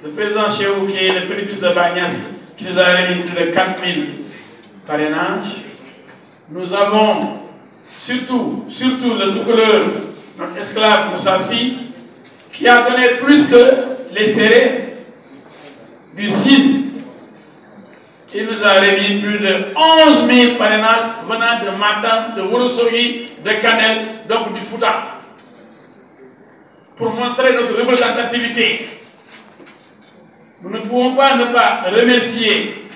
le président Chéou, qui est le petit-fils de Bagnas, qui nous a remis plus de 4000 parrainages. Nous avons surtout le Toucouleur, notre esclave Moussassi, qui a donné plus que les Sérés du Sine. Il nous a remis plus de 11 000 parrainages venant de Matam, de Wurusogi, de Kanel, donc du Fouta, pour montrer notre représentativité. Nous ne pouvons pas ne pas remercier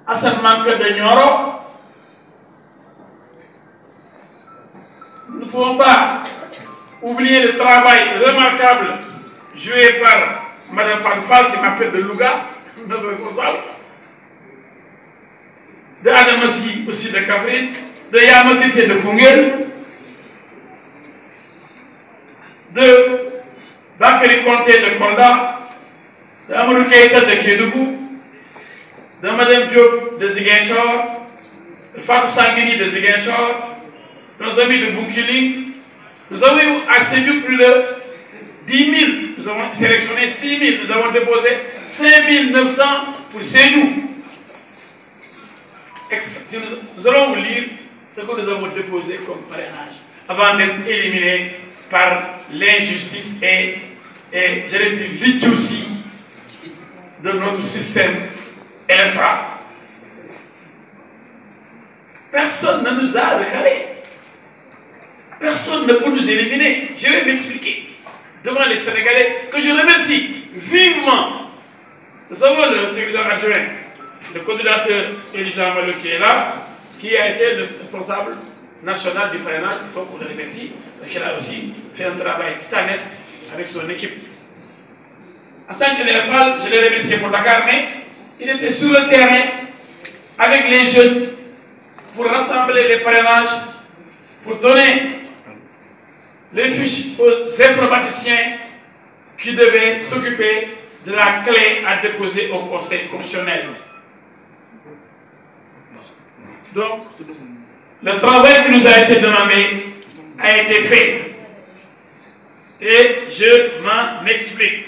Hassan Manque de Nioro. Nous ne pouvons pas oublier le travail remarquable joué par Mme Falfal, qui m'appelle de Louga, notre responsable, de Adamassi aussi de Kafrine, de Yamassi c'est de Kungel, de Bakary Conté de Kolda, de Amadou Keïta de Kédougou, de Mme Diop de Ziguinchor, de Fatou Sanguini de Ziguinchor, nos amis de Boukiling. Nous avons accédé plus de 10 000, nous avons sélectionné 6 000, nous avons déposé 5 900 pour Sénou. Nous allons vous lire ce que nous avons déposé comme parrainage avant d'être éliminés par l'injustice et je vais dire l'idiotie de notre système électoral. Personne ne nous a recalés. Personne ne peut nous éliminer. Je vais m'expliquer devant les Sénégalais que je remercie vivement. Nous avons le secrétaire adjoint, le coordinateur Elijah Malo qui est là, qui a été le responsable national du parrainage. Il faut qu'on le remercie, parce qu'il a aussi fait un travail titanesque avec son équipe. En tant que général, je l'ai remercié pour Dakar, mais il était sur le terrain avec les jeunes pour rassembler les parrainages, pour donner les fiches aux informaticiens qui devaient s'occuper de la clé à déposer au Conseil constitutionnel. Donc, le travail qui nous a été demandé a été fait. Et je m'en explique.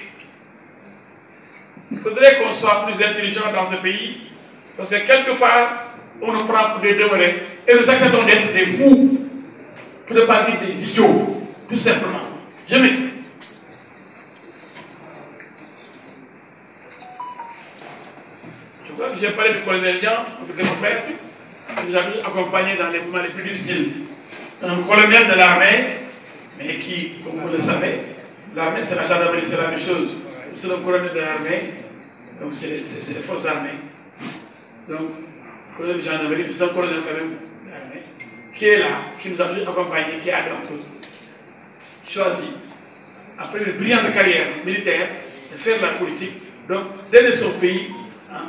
Il faudrait qu'on soit plus intelligent dans ce pays, parce que quelque part, on nous prend pour des demeurés et nous acceptons d'être des fous, pour ne pas dire des idiots. Tout simplement. Je m'explique. Je crois que j'ai parlé du colonel Dian, parce que mon frère nous a accompagnés dans les moments les plus difficiles. Un colonel de l'armée, mais qui, comme vous le savez, l'armée c'est la gendarmerie, c'est la même chose. C'est le colonel de l'armée, donc c'est les forces armées. Donc, le colonel de gendarmerie, c'est un colonel quand même de l'armée, qui est là, qui nous a accompagnés, qui a donc choisi, après une brillante carrière militaire, de faire la politique, donc d'aider son pays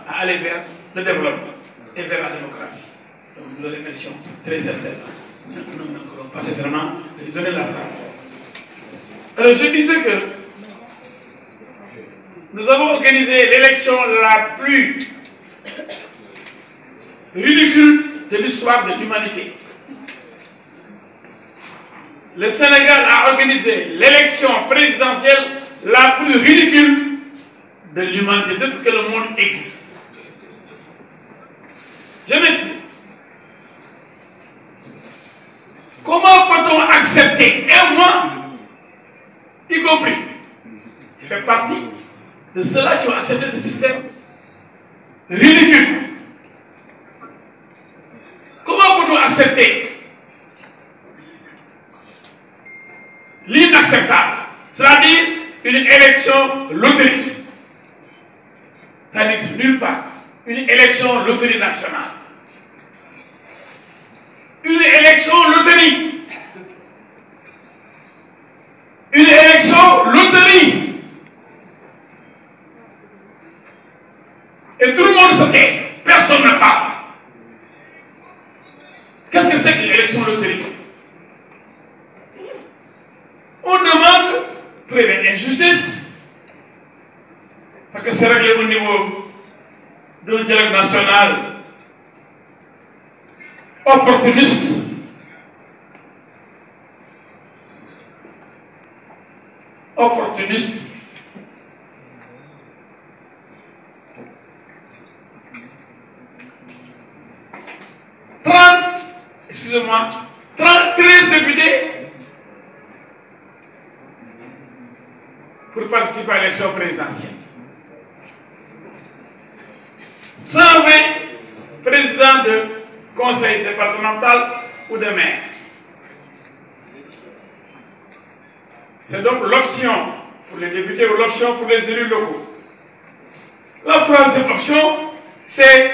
à aller vers le développement et vers la démocratie. Donc nous le remercions très sincèrement. Nous ne manquerons pas certainement de lui donner la parole. Alors je disais que nous avons organisé l'élection la plus ridicule de l'histoire de l'humanité. Le Sénégal a organisé l'élection présidentielle la plus ridicule de l'humanité depuis que le monde existe. Je m'explique. Comment peut-on accepter un mois, y compris, je fais partie de ceux-là qui ont accepté ce système ridicule. Comment peut-on accepter l'inacceptable, c'est-à-dire une élection loterie? Ça n'existe nulle part. Une élection loterie nationale. Une élection loterie. Une élection loterie. Et tout le monde se tait. Personne ne parle. Qu'est-ce que c'est qu'une élection loterie? On demande pour une injustice, parce que c'est réglé au niveau d'un dialogue national opportuniste. excusez-moi, 13 députés pour participer à l'élection présidentielle. 120 présidents de conseil départemental ou de maire. C'est donc l'option pour les députés ou l'option pour les élus locaux. La troisième option, c'est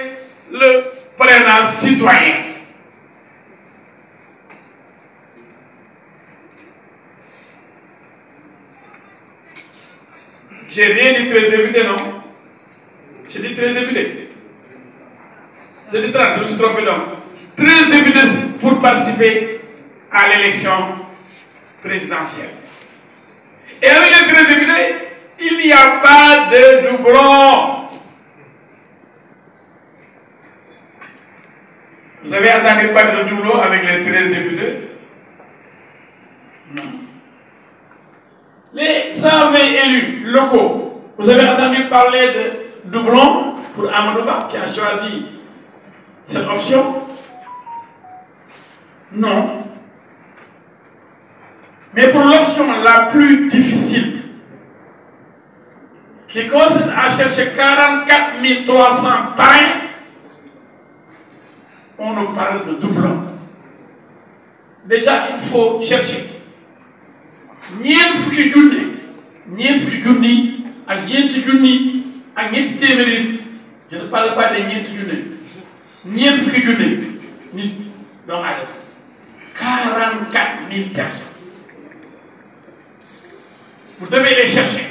le parrainage citoyen. J'ai rien dit 13 députés, non? J'ai dit 13 députés. J'ai dit 30, je me suis trompé donc. 13 députés pour participer à l'élection présidentielle. Et avec les 13 députés, il n'y a pas de doublon. Vous avez entendu parler de doublon avec les 13 députés? Non. Les 120 élus locaux, vous avez entendu parler de doublon pour Amadouba qui a choisi cette option? Non. Mais pour l'option la plus difficile, qui consiste à chercher 44 300 parrains, on nous parle de doublon. Déjà, il faut chercher ñeent fukki junni ak ñeenti junni ak ñeenti téeméeri. Je ne parle pas de ñeenti junni. ñeent fukki junni nit doomu aadama 44 000 personnes. Vous devez les chercher.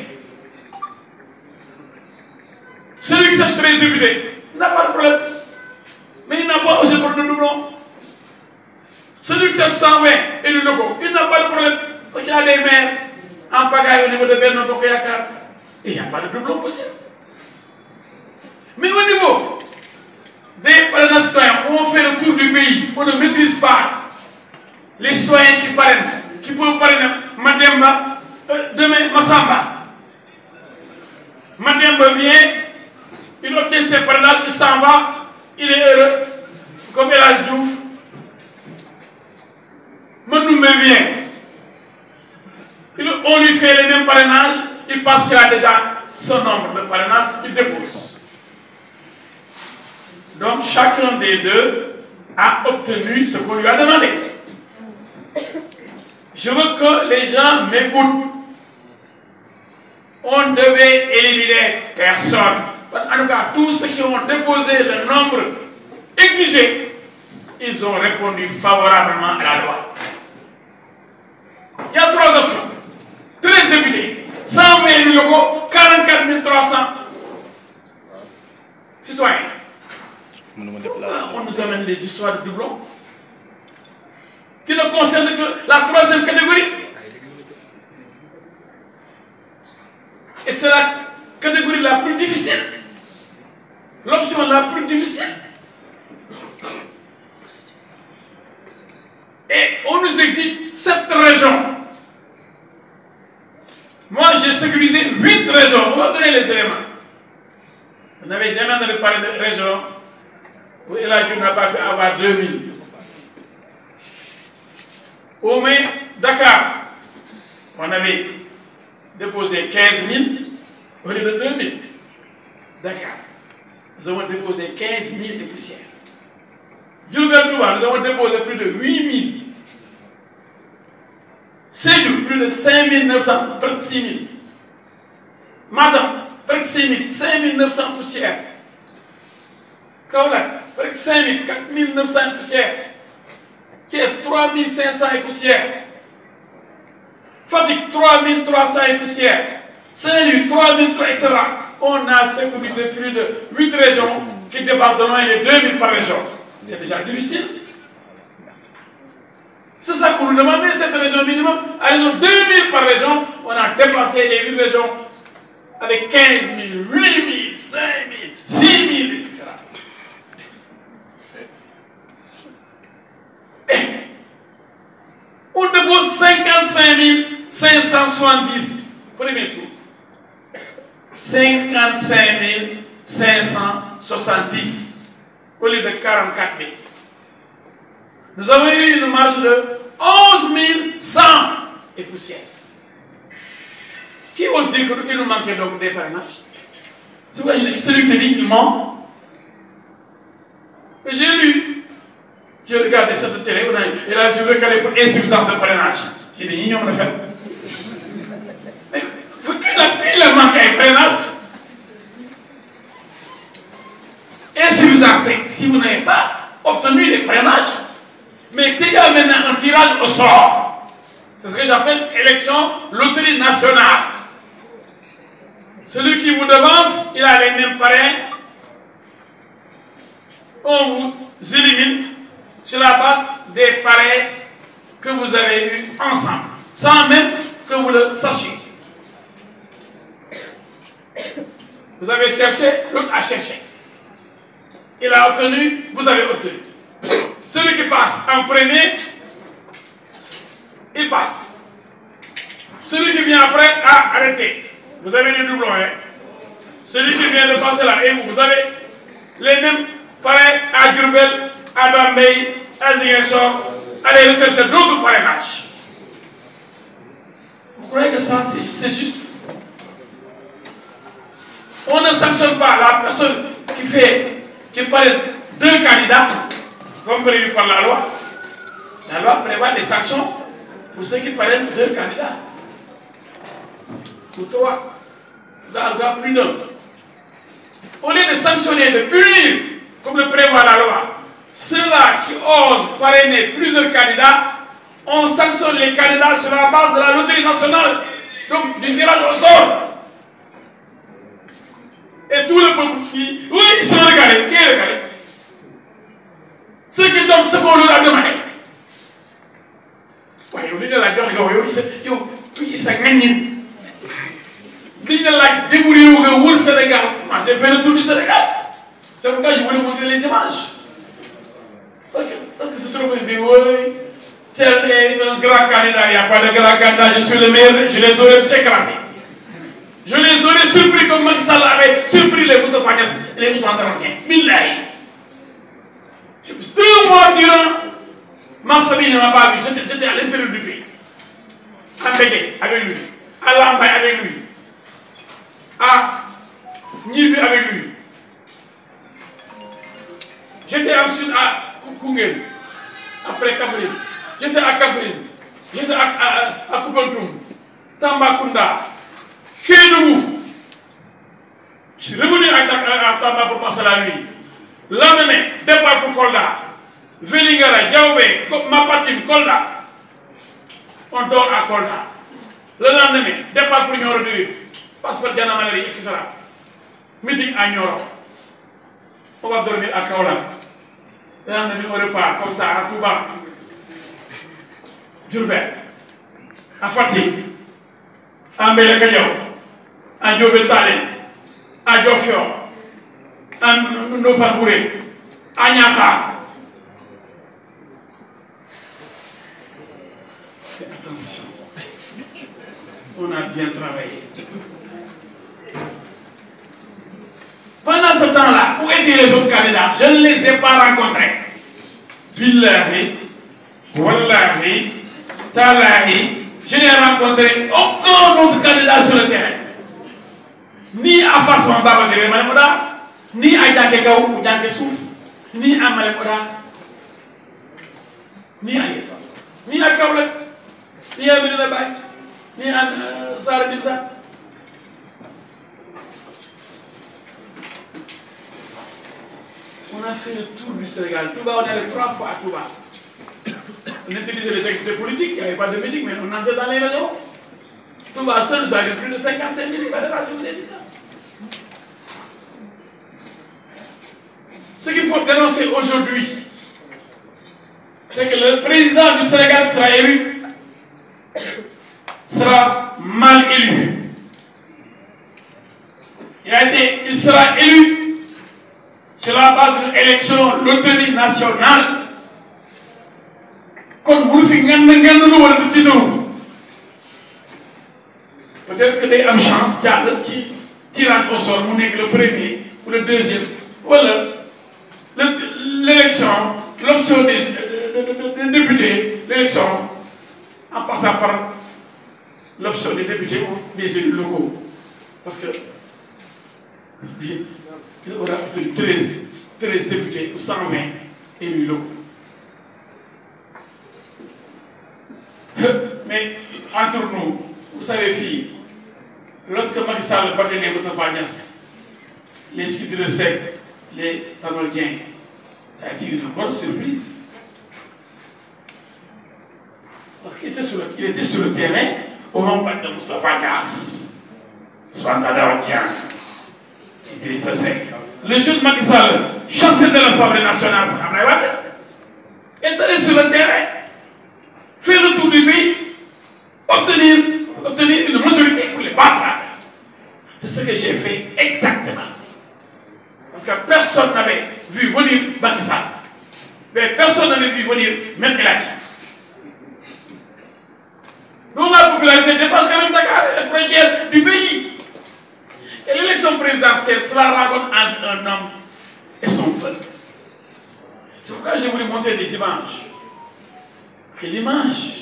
Celui qui cherche 13 députés, il n'a pas de problème. Mais il n'a pas aussi pour de doublon. Celui qui cherche 120 élus locaux, il n'a pas de problème. Parce qu'il y a des maires en pagaille au niveau de Benno Bokk Yakaar. Et il n'y a pas de doublon possible. Mais au niveau des parrainages citoyens, on fait le tour du pays, on ne maîtrise pas les citoyens qui parrainent, qui peuvent parrainer Mademba, demain Massamba. Mademba vient, il obtient ses parrainages, il s'en va, il est heureux, comme El Hadji Diouf. Manoumbe vient, on lui fait les mêmes parrainages, il pense qu'il a déjà son nombre de parrainages, il dépose. Donc chacun des deux a obtenu ce qu'on lui a demandé. Je veux que les gens m'écoutent. On devait éliminer personne. En tout cas, tous ceux qui ont déposé le nombre exigé, ils ont répondu favorablement à la loi. Il y a 3 options. 13 députés, 120 élus locaux, 44 300 citoyens. On nous amène les histoires de doublons qui ne concernent que la 3e catégorie. Et c'est la catégorie la plus difficile. L'option la plus difficile. Et on nous exige 7 régions. Moi, j'ai sécurisé 8 régions. On va donner les éléments. Vous n'avez jamais entendu parler de régions où El Hadji Diouf n'a pas pu avoir 2000. Au moins, Dakar, on avait déposé 15 000 au lieu de 2000. Dakar, nous avons déposé 15 000 et poussières. Diourbel Touba, nous avons déposé plus de 8 000. Sédhiou, plus de 5 900, presque 6 000. Matam, presque 6 000, 5 900 poussières. Kaolack, presque 5 000, 4 900 poussières. Thiès, 3 500 et poussières. Fatick, 3 300 et poussières. Saint-Louis, 3 300, etc. On a sécurisé plus de 8 régions qui dépassent de loin les 2000 par région. C'est déjà difficile. C'est ça qu'on nous demandait, cette région minimum. À raison 2000 par région, on a dépassé les 8 régions avec 15 000, 8 000, 5 000, 6 000, etc. Et on dépose 55 570 premier tour. 55 570 au lieu de 44 000. Nous avons eu une marge de 11 100 et poussière. Qui ose dire qu'il nous manquait donc des parrainages? C'est pourquoi il celui qui dit il ment. J'ai lu, j'ai regardé cette télé, il a dû recaler pour insuffisance de parrainage. J'ai dit, ils ont fait. Mais qui a manqué un parrainage? Insuffisance, si vous n'avez pas obtenu les parrainages, mais qu'il y a maintenant un tirage au sort. C'est ce que j'appelle élection loterie nationale. Celui qui vous devance, il a les mêmes parrains. On vous élimine sur la base des parrains que vous avez eus ensemble, sans même que vous le sachiez. Vous avez cherché, l'autre a cherché. Il a obtenu, vous avez obtenu. Celui qui passe en premier, il passe. Celui qui vient après a arrêté. Vous avez des doublons, hein? Celui qui vient de passer là, et vous avez les mêmes parrains à Diourbel, à Bambey, à Ziguinchor, allez rechercher d'autres parrainages. Vous croyez que ça, c'est juste? On ne sanctionne pas la personne qui parraine 2 candidats, comme prévu par la loi. La loi prévoit des sanctions pour ceux qui parrainent 2 candidats. Ou 3. Plus d'un. Au lieu de sanctionner, de punir, comme le prévoit la loi, ceux-là qui osent parrainer plusieurs candidats, on sanctionne les candidats sur la base de la loterie nationale, donc du tirage au sort. Et tout le peuple dit, oui, ils sont recalés. Qui est recalé? Ceux qui donnent ce qu'on leur a demandé. Oui, il s'est gagné. Au Sénégal. Moi, j'ai fait le tour du Sénégal. C'est pourquoi je voulais montrer les images. Parce que ce sont des oui, tel est un grand candidat, il n'y a pas de grand candidat, je suis le meilleur, je les aurais écrasés. Je les aurais surpris comme Macky Sall avait surpris les Moussa Fagnès et les Moussa Fagnès. Billahi. 2 mois durant, ma famille ne m'a pas vu. J'étais à l'intérieur du pays. À Bégué avec lui, à Lambay avec lui, à Nibi avec lui. J'étais ensuite à Koungheul, après Kaffrine. J'étais à Kaffrine. J'étais à Koupentoum, Tambacounda, Kédougou. Je suis revenu à Tamba pour passer la nuit. Lendemain, départ pour Kolda. Vélingara, Diaobé, Mapatim, Kolda. On dort à Kolda. Le lendemain, départ pour Nioro du passeport Diana Maneri, etc. Meeting à Nioro. On va dormir à Kaola. Le lendemain, on repart comme ça à Touba, Diourbel, à Fatick, à Mbelakadiao, à Diobel Talen, à Diofior, à Nofalbouré, à Niaka. Faites attention. On a bien travaillé. Pendant ce temps-là, où étaient les autres candidats? Je ne les ai pas rencontrés. Billahi, Wallahi, Talahi, je n'ai rencontré aucun autre candidat sur le terrain. Ni à Fassman Baba de Manemoda, ni à Djake Kaou ou Djake Souf, ni à Manemoda, ni à Yéba, ni à Kaoulek, ni à Medina Baye, ni à Sarah Dibsa. On a fait le tour du Sénégal. Touba, on est allé 3 fois à Touba. On utilisait les activités politiques, il n'y avait pas de médic, mais on entrait dans les régions. Touba seul nous a eu plus de 55 000 caméras, je vous ai dit ça. Ce qu'il faut dénoncer aujourd'hui, c'est que le président du Sénégal sera élu, sera mal élu. Il sera élu sur la base d'une élection loterie nationale. Comme vous le faites, peut-être que des chances qui tirent au sort, vous n'êtes que le premier ou le deuxième. Voilà. L'élection, l'option de députés, l'élection, en passant par l'option des députés ou des élus locaux. Parce que il aura obtenu 13 députés ou 120 élus locaux. Mais entre nous, vous savez, filles, lorsque Macky Sall battait les Moustapha Niasse, les Idrissa Seck, les Tanor Dieng, ça a été une grosse surprise. Parce qu'il était sur le terrain au moment de Moustapha Niasse, Tanor Dieng, Idrissa Seck. Le juge Macky Sall, chancelier de l'Assemblée nationale, est allé sur le terrain, faire le tour du pays, obtenir une majorité pour les battre. C'est ce que j'ai fait exactement. Parce que personne n'avait vu venir Macky Sall. Mais personne n'avait vu venir même El Hadji. Donc la popularité dépasse quand même Dakar, les frontières du pays. Et l'élection présidentielle, cela raconte entre un homme et son peuple. C'est pourquoi je voulais montrer des images. Que l'image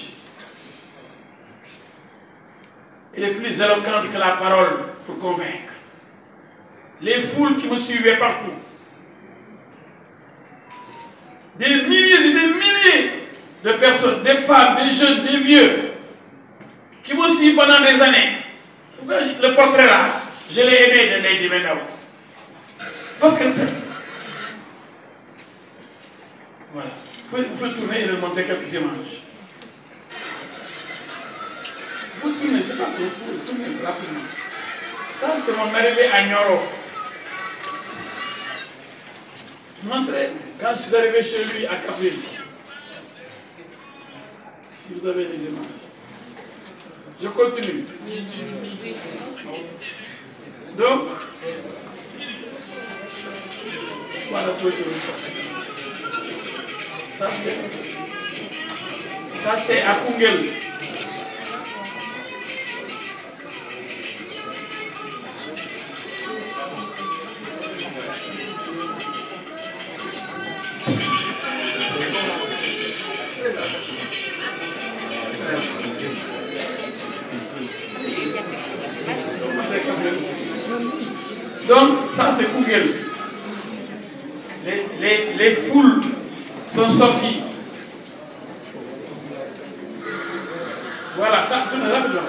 elle est plus éloquente que la parole pour convaincre. Les foules qui me suivaient partout, des milliers et des milliers de personnes, des femmes, des jeunes, des vieux, qui me suivent pendant des années. Le portrait là, je l'ai aimé de Lady Mendao. Parce que c'est... Voilà. Vous pouvez tourner et leur montrer quelques images. Vous tournez, c'est pas trop fou, tournez rapidement. Ça, c'est mon arrivée à Nioro. Montrez, quand je suis arrivé chez lui à Kaffrine. Si vous avez des images. Je continue. Donc, voilà pour ça c'est à Koungheul. Donc, ça c'est Koungheul. Les foules sont sorties. Voilà, ça tourne rapidement.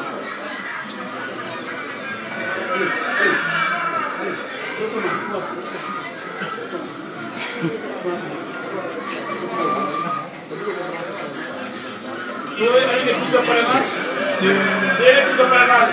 Vous avez des fiches de parrainage? J'ai les fiches de parrainage.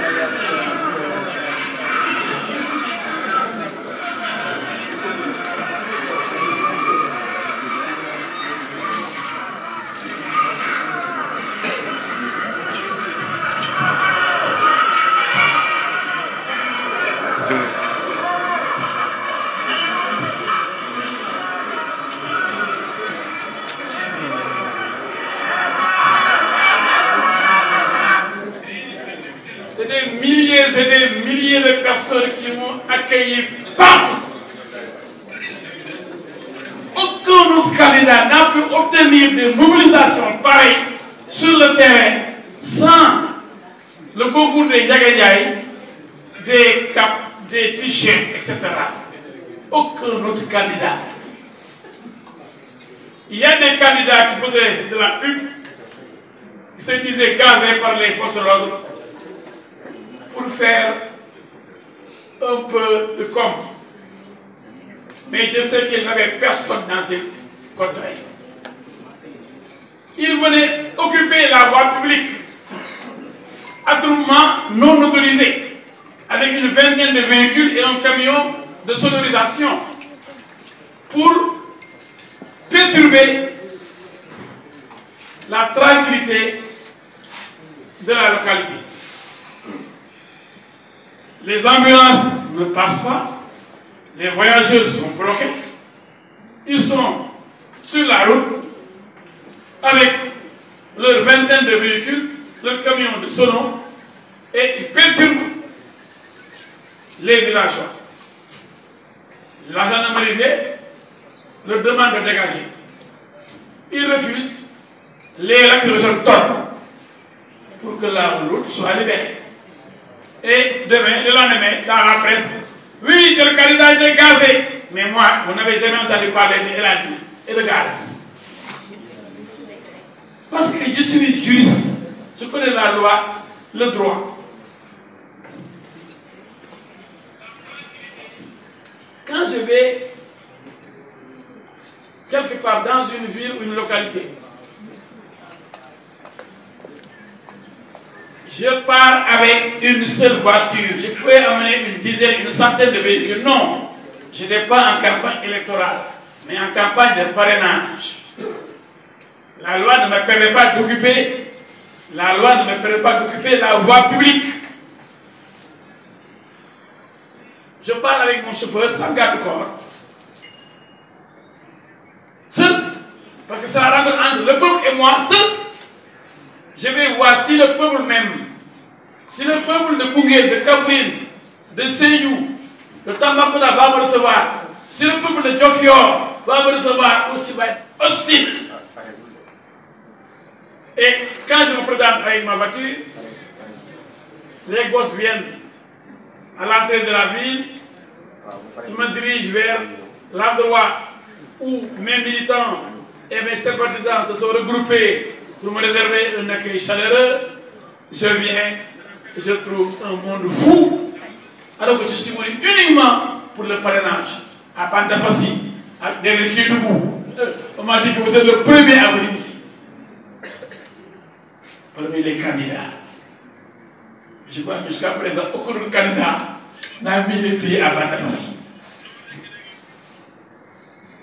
Et des milliers de personnes qui m'ont accueilli partout. Aucun autre candidat n'a pu obtenir des mobilisations pareilles sur le terrain sans le concours des Diagadjaï, des caps, des t-shirts, etc. Aucun autre candidat. Il y a des candidats qui faisaient de la pub, qui se disaient gazés par les forces de l'ordre, pour faire un peu de com. Mais je sais qu'il n'y avait personne dans ces contrées. Ils venaient occuper la voie publique, attroupement non autorisé, avec une vingtaine de véhicules et un camion de sonorisation pour perturber la tranquillité de la localité. Les ambulances ne passent pas, les voyageurs sont bloqués, ils sont sur la route avec leur vingtaine de véhicules, leur camion de sono, et ils perturbent les villageois. La gendarmerie leur demande de dégager. Ils refusent. les lacrymogènes tombent pour que la route soit libérée. Et demain, le lendemain, dans la presse, oui, tel candidat a été gazé. Mais moi, vous n'avez jamais entendu parler de Elan et de gaz. Parce que je suis juriste, je connais la loi, le droit. Quand je vais quelque part dans une ville ou une localité, je pars avec une seule voiture. Je pouvais amener une dizaine, une centaine de véhicules. Non, je n'étais pas en campagne électorale, mais en campagne de parrainage. La loi ne me permet pas d'occuper, la voie publique. Je pars avec mon chauffeur sans garde-corps. Seul, parce que c'est la rencontre entre le peuple et moi, seul. Je vais voir si le peuple même, si le peuple de Koungheul, de Kaffrine, de Sédhiou, de Tambacounda va me recevoir, si le peuple de Diofior va me recevoir aussi, va être hostile. Et quand je me présente avec ma voiture, les gosses viennent à l'entrée de la ville, je me dirige vers l'endroit où mes militants et mes sympathisants se sont regroupés pour me réserver un accueil chaleureux. Je viens et je trouve un monde fou, alors que je suis venu uniquement pour le parrainage à Pantafassi, à Kédougou. On m'a dit que vous êtes le premier à venir ici. Parmi les candidats. Je crois que jusqu'à présent, aucun candidat n'a mis les pieds à Pantafassi.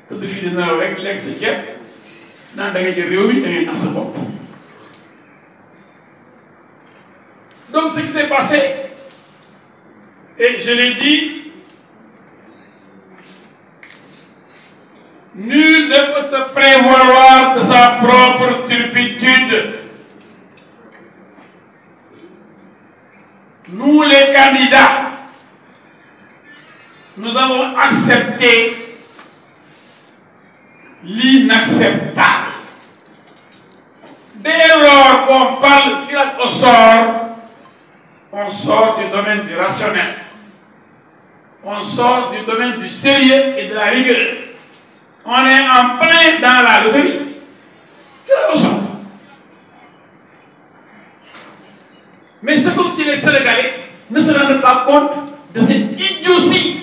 Tout de suite, avec l'ex-chef, dans le donc ce qui s'est passé, et je l'ai dit, nul ne peut se prévaloir de sa propre turpitude. Nous les candidats, nous avons accepté l'inacceptable. Dès lors qu'on parle de tirage au sort, on sort du domaine du rationnel. On sort du domaine du sérieux et de la rigueur. On est en plein dans la loterie. Tirage au sort. Mais c'est comme si les Sénégalais ne se rendent pas compte de cette idiotie.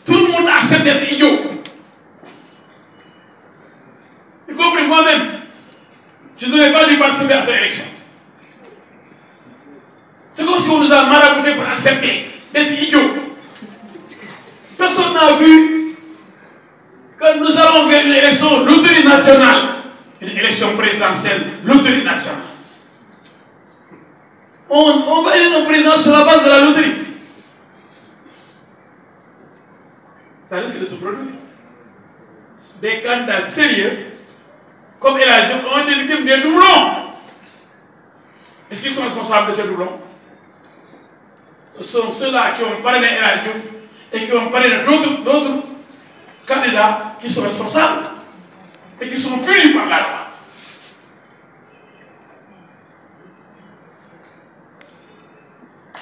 Tout le monde accepte d'être idiot. Y compris moi-même. Je n'aurais pas dû participer à cette élection. C'est comme si on nous a marabouté pour accepter d'être idiot. Personne n'a vu que nous allons vers une élection loterie nationale. Une élection présidentielle, loterie nationale. On va élire un président sur la base de la loterie. Ça risque de se produire. Des candidats sérieux, comme El Hadj Diouf, ont été victimes des doublons. Et qui sont responsables de ces doublons? Ce sont ceux-là qui ont parrainé El Hadj Diouf et qui ont parrainé d'autres candidats qui sont responsables et qui sont punis par la loi.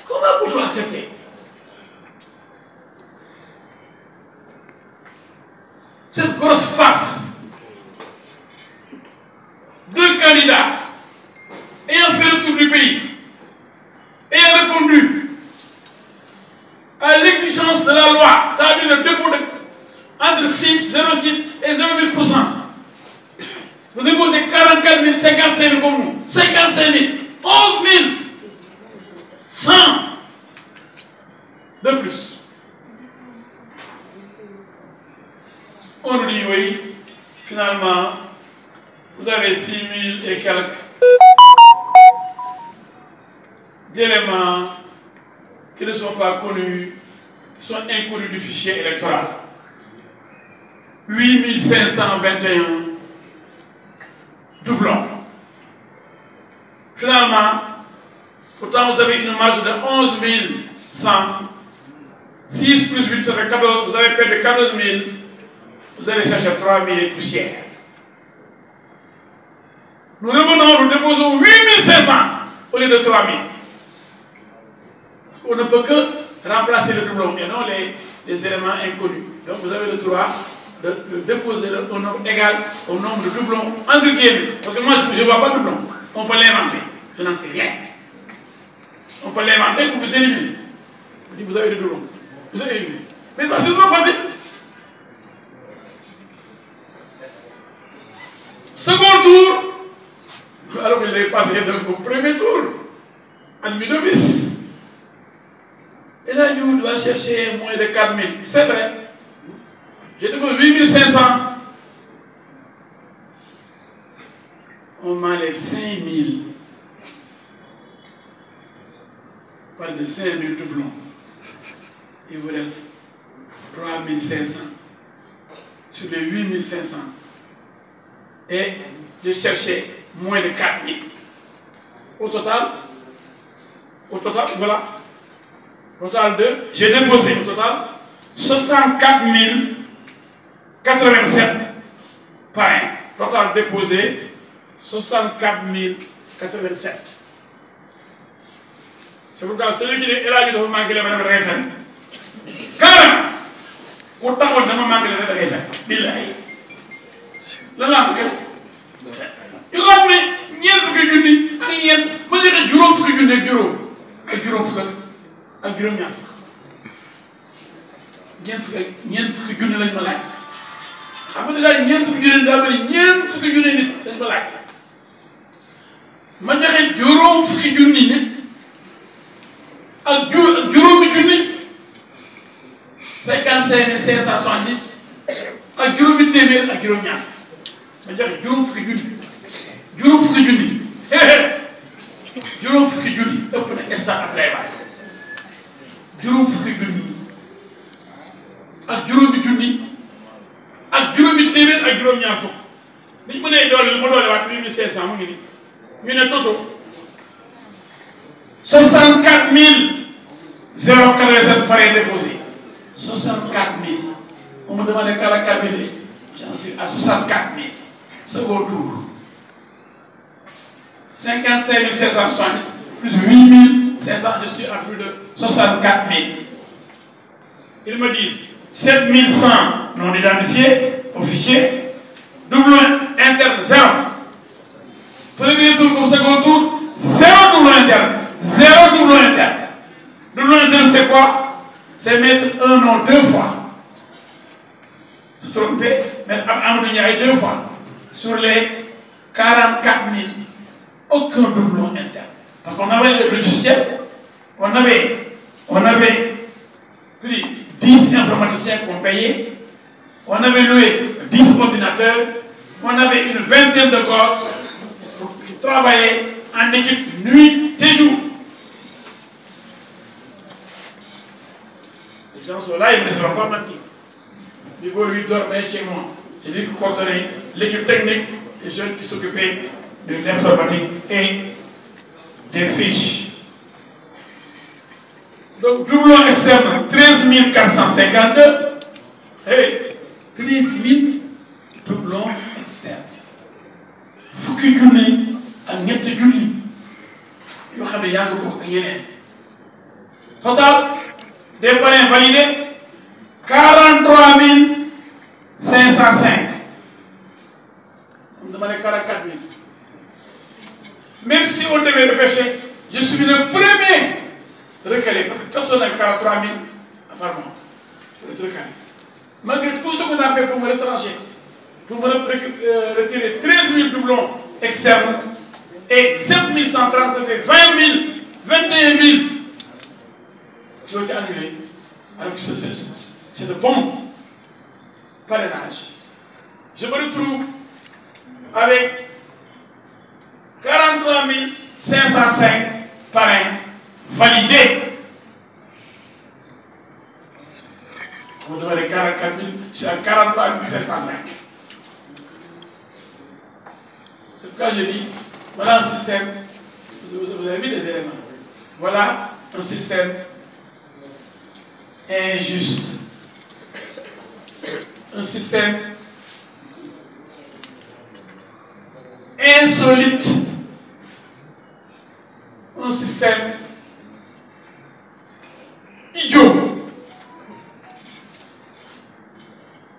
Comment pouvez-vous accepter cette grosse farce? Deux candidats ayant fait le tour du pays, ayant répondu à l'exigence de la loi, c'est-à-dire le dépôt entre 0,6 et 0,8%. Vous déposez 44 000, 55 000 comme nous, 55 000, 11 100 de plus. On nous dit oui, finalement, vous avez 6 000 et quelques d'éléments qui ne sont pas connus, qui sont inconnus du fichier électoral. 8 521 doublons. Finalement, pourtant vous avez une marge de 11 100. 6 plus 8, ça fait 14, vous avez perdu 14 000. Vous allez chercher 3 000 et poussières. Nous revenons, nous déposons 8500 au lieu de 3000. On ne peut que remplacer le doublon et non les éléments inconnus. Donc vous avez le droit de déposer un nombre égal au nombre de doublons entre guillemets. Parce que moi je ne vois pas de doublon. On peut l'inventer. Je n'en sais rien. On peut l'inventer pour vous éliminer. Vous avez des doublons. Vous avez éliminé. Mais ça c'est trop facile. Second tour. Alors que je l'ai passé donc au premier tour. Admis d'office. Et là, nous doit chercher moins de 4000. C'est vrai. J'ai demandé 8500. On m'enlève 5000. On parle de 5000 doublons. Il vous reste 3500 sur les 8500. Et je cherchais moins de 4000. Au total, voilà. Total de, j'ai déposé au total 64 087 parrains. Total déposé 64 087. C'est pourquoi celui qui est là, il doit manquer les mêmes référents. Carrément! Pourtant, on ne manque les référents. Billahi. Là, là, tu vois, mais il y a ce que je dis. Il y a du rôle ce que je dis. Du rôle ak juróom-ñaar ñeent fukki junni lañ ma laaj xam nga déjà ñeent fukki junni daa bëri ñeent fukki junni nit dañ ma laaj ma joxe juróom fukki junni nit ak juróomi junni 55 570 ak juróomi téeméer ak juróom-ñaar ma joxe juróom fukki junni juróom fukki junni juróom fukki junni ëpp na instant après waay juróom fukki junni ak juróomi junni ak juróomi téeméer ak juróom-ñaar fukk niñ mënee doole ma doole waat 8500 mu ngi nii ñu ne toto 64 087 parrains déposés 64 000 on me demandait 44 000 j'en suis à 64 000 second tour 55 570 plus 8 500 je suis à plus de 64 000. Ils me disent 7100 non identifiés au fichier. Doublon interne 0. Premier tour comme second tour, 0 doublon interne. 0 doublon interne. Doublon interne c'est quoi? C'est mettre un nom 2 fois. Se tromper, mettre Amadou Ndiaye 2 fois. Sur les 44 000, aucun doublon interne. Parce qu'on avait le logiciel. On avait pris 10 informaticiens qu'on payait, on avait loué 10 ordinateurs, on avait une vingtaine de gosses qui travaillaient en équipe nuit et jour. Les gens sont là, ils ne seront pas mentis. Nico lui dormait chez moi. C'est lui qui coordonnait l'équipe technique, les jeunes qui s'occupaient de l'informatique et des fiches. Donc, doublon externe, 13 452. Hey, 13 000 doublons externes. Fukki junni ak ñetti junni yoo xam ne yaa ngi ko ak yeneen. Total des parrains validés 43 505. On demandait 44 000. Même si on devait repêcher, je suis le premier recalé, parce que personne n'a 43 000 par mois pour être recalé. Malgré tout ce qu'on a fait pour me retrancher, pour me retirer 13 000 doublons externes et 7 130, ça fait 20 000, 21 000 qui ont été annulés. Alors que c'est de bon parrainage. Je me retrouve avec 43 505 parrains validés. Vous devez les 44 000, je suis à 43 705. C'est pourquoi je dis, voilà un système, vous avez mis des éléments. Voilà un système injuste. Un système insolite. insolite, un système idiot.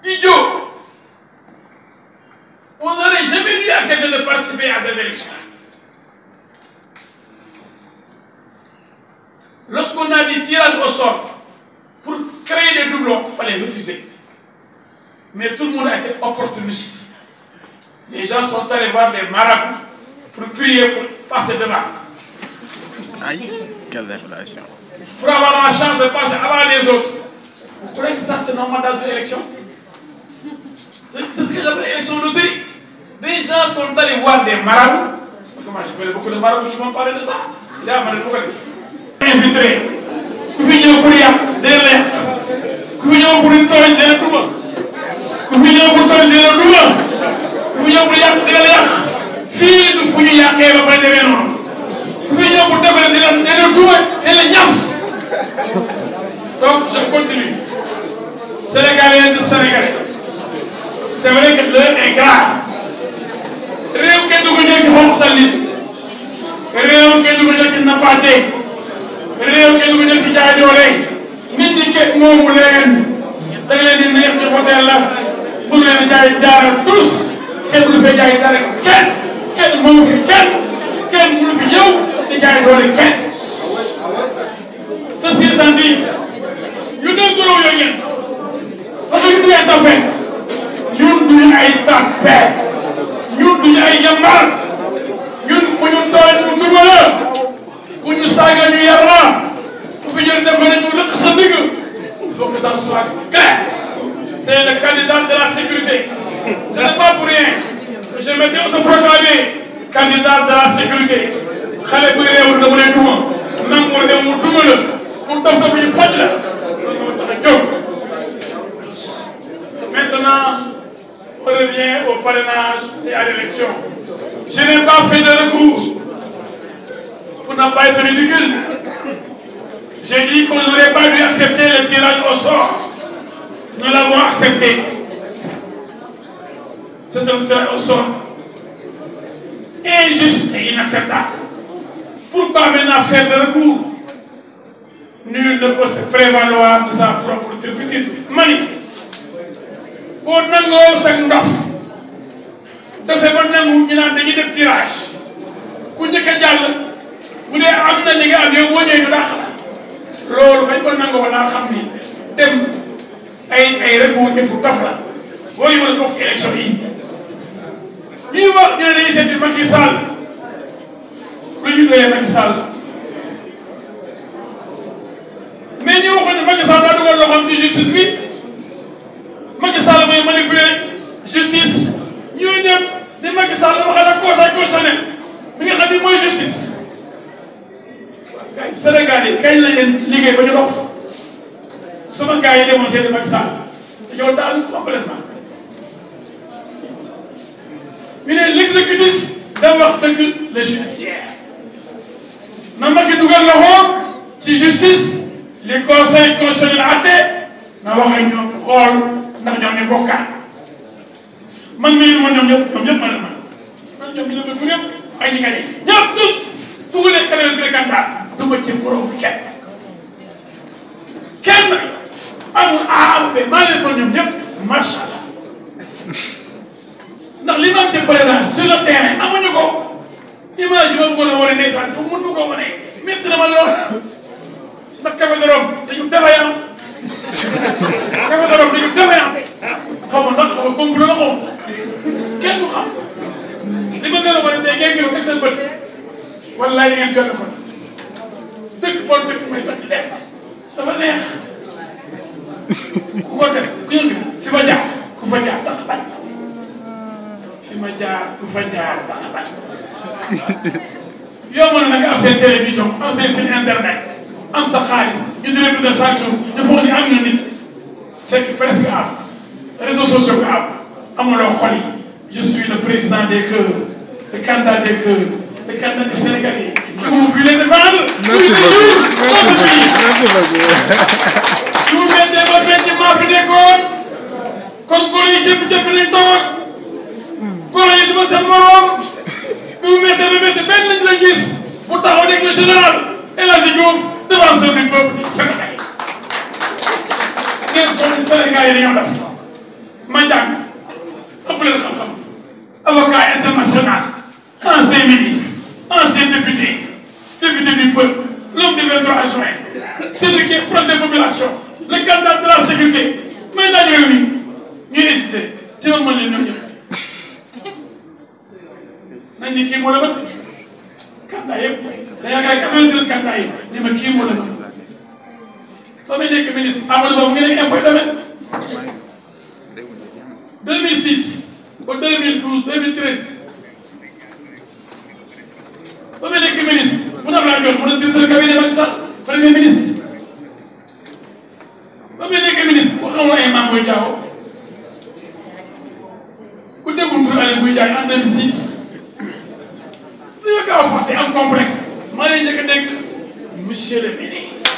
Idiot. On n'aurait jamais dû accepter de participer à ces élections. Lorsqu'on a dit tirage au sort pour créer des doublons, il fallait refuser. Mais tout le monde a été opportuniste. Les gens sont allés voir des marabouts pour prier, pour passer devant. Aïe, quelle révélation. Pour avoir la chance de passer avant les autres. Vous croyez que ça c'est normal dans une élection? C'est ce que j'appelle l'élection loterie. Les gens sont allés voir des marabouts. Moi je connais beaucoup de marabouts qui m'ont parlé de ça. Il a parlé de quoi? Infiltré. Ku fi ñëw pour yàq dina la yàq. Ku fi ñëw pour tooñ dina duma. Ku fi ñëw pour tooñ dina duma. Ku fi ñëw pour yàq dina la yàq. Fii du fu ñu yàqee ba pare demee noonu. Ku fi ñëw pour defare dina duma dina la ñaf. Donc je continue. Sénégalais de Sénégalais. C'est vrai que l'heure est grave. Réew kenn du ko jël ci xoxtal nit. Réew kenn du ko jël ci nappaate. Réew kenn du ko jël ci jaay doole. Nit ñi kenn moomu leen. da nga leen di neex ñu hôtel la. bëgg leen a jaay jaara tous. kenn du fee jaay dara kenn moomu fi kenn mënu fi ñëw di jaay doole kenn. Ceci étant dit, ñu doon gërëm yooyu ngeen. parce que ñu duñu ay tapet. ñun duñu ay tapet. ñun duñu ay yambar. ñun ku ñu tooñ ñu duma la. ku ñu saaga ñu yar la. ku fi ñu def ba ñu rëq sa digg. il faut que ça soit clair. C'est le candidat de la sécurité. Ce n'est pas pour rien que je m'étais autoproclamé candidat de la sécurité. xale buy réewul dama lay duma. nangu dem mu duma la. pour toog ñu faj la. loolu tax a jóg. Maintenant, on revient au parrainage et à l'élection. Je n'ai pas fait de recours pour ne pas être ridicule. J'ai dit qu'on n'aurait pas dû accepter le tirage au sort. Nous l'avons accepté. C'est un tirage au sort injuste et inacceptable. Pourquoi maintenant faire de recours? Nul ne peut se prévaloir de sa propre turpitude. Mani, boo nangoo sa ndof dafay ba nangu ñu naan dañuy def tirage ku njëkk a jàll bu dee am na li nga am yow boo ñëwee ñu dàq la loolu bañ ko nangoo wala xam ni dem ay recours defu taf la boo ñu mën a bokk élection yi ñuy wax ñu ne dañuy seeti Macky Sall lu ñu doyee Macky Sall mais ñu waxoon ne Macky Sall daa dugal loxoom ci justice bi Macky Sall mooy manipuler justice ñuy dem ni Macky Sall waxal ak conseil constitutionnel mi nga xam ni mooy justice kay Sénégal yi kañ la leen liggéey ba ñu dox sama gars yi demoon seeti Macky Sall dañoo daal complètement ñu ne l'exécutif da wax dëgg le judiciaire na Macky dugal loxoom ci justice li conseil constitutionnel atte na wax ak ñoom xool ndax ñoom ñu bokkaat man mii du ma ñoom ñëpp ma ne man ñoom ñu ne ma ñëpp ay ñi gañe ñëpp tous les 83 candidats du ma ci borom kenn amul A amul B maa leen mën ñoom ñëpp macha allah ndax li ma am ci parrainage sur le terrain amuñu ko image yi ma bëggoon a wane ndeysaan ko mën ma koo wane métti na ma lool ndax café de Rome dañu defayam café de Rome dañu defayam xaw ma ndax xaw ma complot la xaw kenn du xam li ma gën a wane tey ngeen gën a teg seen bët wallaay li ngeen gën a ko dëkk bon dëkk may toj leer dafa neex ku ko def ku yëngu fi ma jaar ku fa jaar tax bañ fi ma jaar ku fa jaar tax bañ yow mën na nga am seen télévision am seen site internet am sa xaalis ñu di leen dundal chaque jour ñu foog ni am na nit fekk presque am réseaux sociaux nga am amuloo xol yi je suis le président des cœurs le candidat des cœurs le candidat des Sénégalais qui vous voulez défendre. Si vous mettez votre bâtiment fi nekkoon kon góor yi jëpp nañ toog góor yi duma seen morom bi mu méttee benn lañ la gis bu taxaw nekk le général El Hadji Diouf défenseur du peuple sénégalais. ngeen foog ni Sénégal yi dañoo def ma jàng ëpp leen xam-xam avocat international ancien ministre ancien député du peuple l'homme du 23 juin celui qui est proche des populations le candidat de la sécurité may naaj réew mi ñuy hésité ci man mën leen ñoom ñëpp nañ ni kii moo la mën candidat yëpp da yaakaar 93 candidat yi ni ma kii moo la mën ba may nekk ministre Amadou Ba mu ngi nekk impôt domaine 2006 ba 2012 2013 ba may nekk ministre bu na laa jot mu ne directeur cabinet Macky Sall premier ministre ba may nekk ministre bu xamul ay Mame Boye Diao ku déggul tur Aly Ngouille Ndiaye en 2006 dañoo gaaw a fàtte am complexe maa ngi njëkk a dégg monsieur le ministre